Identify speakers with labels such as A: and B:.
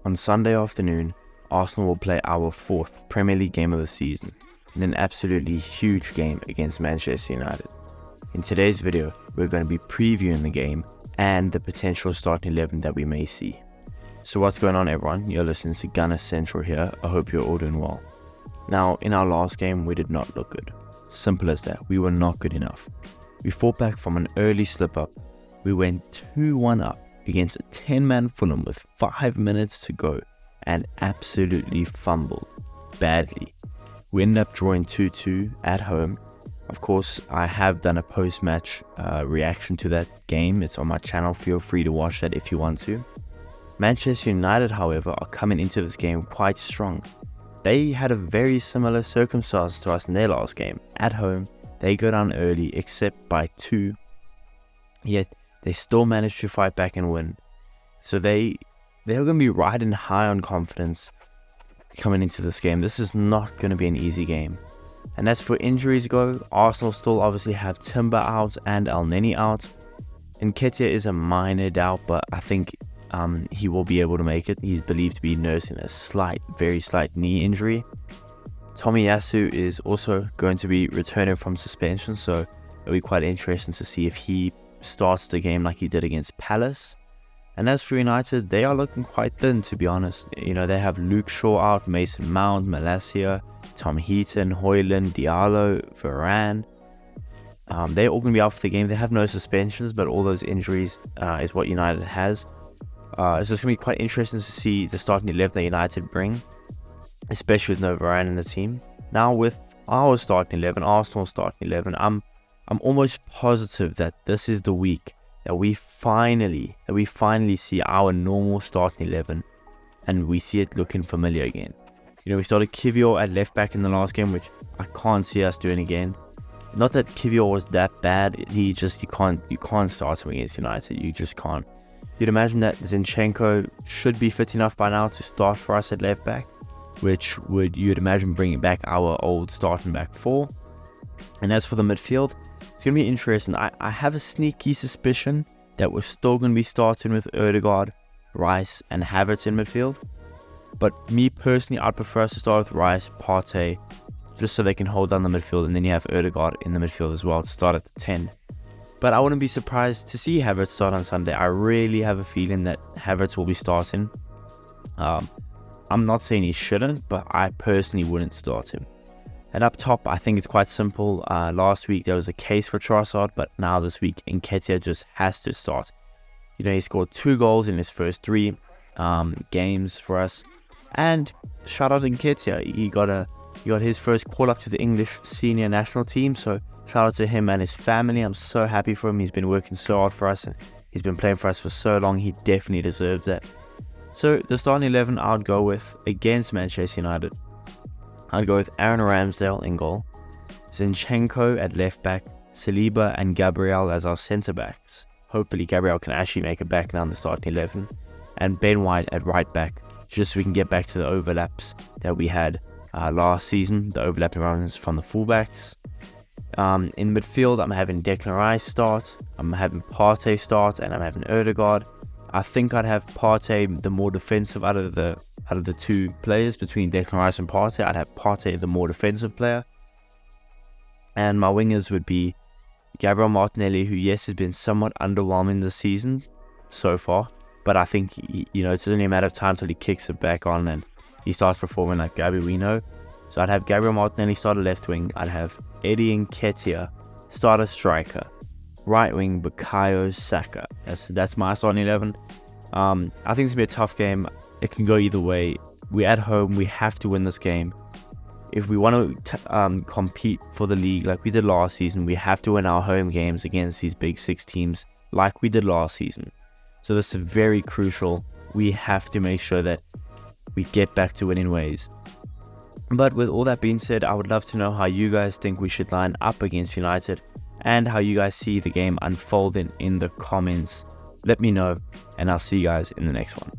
A: On Sunday afternoon, Arsenal will play our 4th Premier League game of the season in an absolutely huge game against Manchester United. In today's video, we're going to be previewing the game and the potential starting 11 that we may see. So what's going on, everyone? You're listening to Gunner Central here. I hope you're all doing well. Now, in our last game, we did not look good. Simple as that. We were not good enough. We fought back from an early slip-up. We went 2-1 up against a 10-man Fulham with 5 minutes to go and absolutely fumbled badly. We ended up drawing 2-2 at home. Of course, I have done a post-match reaction to that game. It's on my channel. Feel free to watch that if you want to. Manchester United, however, are coming into this game quite strong. They had a very similar circumstance to us in their last game. At home, they go down early except by 2. Yet, they still managed to fight back and win. So they're going to be riding high on confidence coming into this game. This is not going to be an easy game. And as for injuries go, Arsenal still obviously have Timber out and Elneny out. Nketiah is a minor doubt, but I think he will be able to make it. He's believed to be nursing a very slight knee injury. Tomiyasu is also going to be returning from suspension, so it'll be quite interesting to see if he starts the game like he did against Palace. And as for United, they are looking quite thin, to be honest. You know, they have Luke Shaw out, Mason Mount, Malacia, Tom Heaton, Højlund, Diallo, Varane. They're all going to be out for the game. They have no suspensions, but all those injuries is what United has. So it's going to be quite interesting to see the starting 11 that United bring, especially with no Varane in the team. Now with our starting 11, Arsenal's starting 11, I'm almost positive that this is the week that we finally see our normal starting 11 and we see it looking familiar again. You know, we started Kiwior at left back in the last game, which I can't see us doing again. Not that Kiwior was that bad, you can't start him against United, you just can't. You'd imagine that Zinchenko should be fit enough by now to start for us at left back, which you'd imagine bringing back our old starting back 4. And as for the midfield, it's going to be interesting. I have a sneaky suspicion that we're still going to be starting with Odegaard, Rice and Havertz in midfield. But me personally, I'd prefer us to start with Rice, Partey, just so they can hold down the midfield. And then you have Odegaard in the midfield as well to start at the 10. But I wouldn't be surprised to see Havertz start on Sunday. I really have a feeling that Havertz will be starting. I'm not saying he shouldn't, but I personally wouldn't start him. And up top, I think it's quite simple. Last week, there was a case for Trossard, but now this week, Nketiah just has to start. You know, he scored 2 goals in his first 3 games for us. And shout out to Nketiah. He got his first call up to the English senior national team. So shout out to him and his family. I'm so happy for him. He's been working so hard for us and he's been playing for us for so long. He definitely deserves that. So the starting 11 I would go with against Manchester United. I'd go with Aaron Ramsdale in goal, Zinchenko at left back, Saliba and Gabriel as our centre backs. Hopefully Gabriel can actually make it back now in the starting 11. And Ben White at right back, just so we can get back to the overlaps that we had last season, the overlapping runs from the fullbacks. In midfield, I'm having Declan Rice start, I'm having Partey start, and I'm having Odegaard. I think I'd have Partey the more defensive out of the 2 players between Declan Rice and Partey. I'd have Partey the more defensive player. And my wingers would be Gabriel Martinelli, who yes has been somewhat underwhelming this season so far, but I think it's only a matter of time till he kicks it back on and he starts performing like Gabby we know. So I'd have Gabriel Martinelli start a left wing. I'd have Eddie Nketiah start a striker. Right wing Bukayo Saka. That's my starting 11. I think it's going to be a tough game. It can go either way. We're at home. We have to win this game. If we want to compete for the league like we did last season, we have to win our home games against these big 6 teams like we did last season. So this is very crucial. We have to make sure that we get back to winning ways. But with all that being said, I would love to know how you guys think we should line up against United and how you guys see the game unfolding in the comments. Let me know, and I'll see you guys in the next one.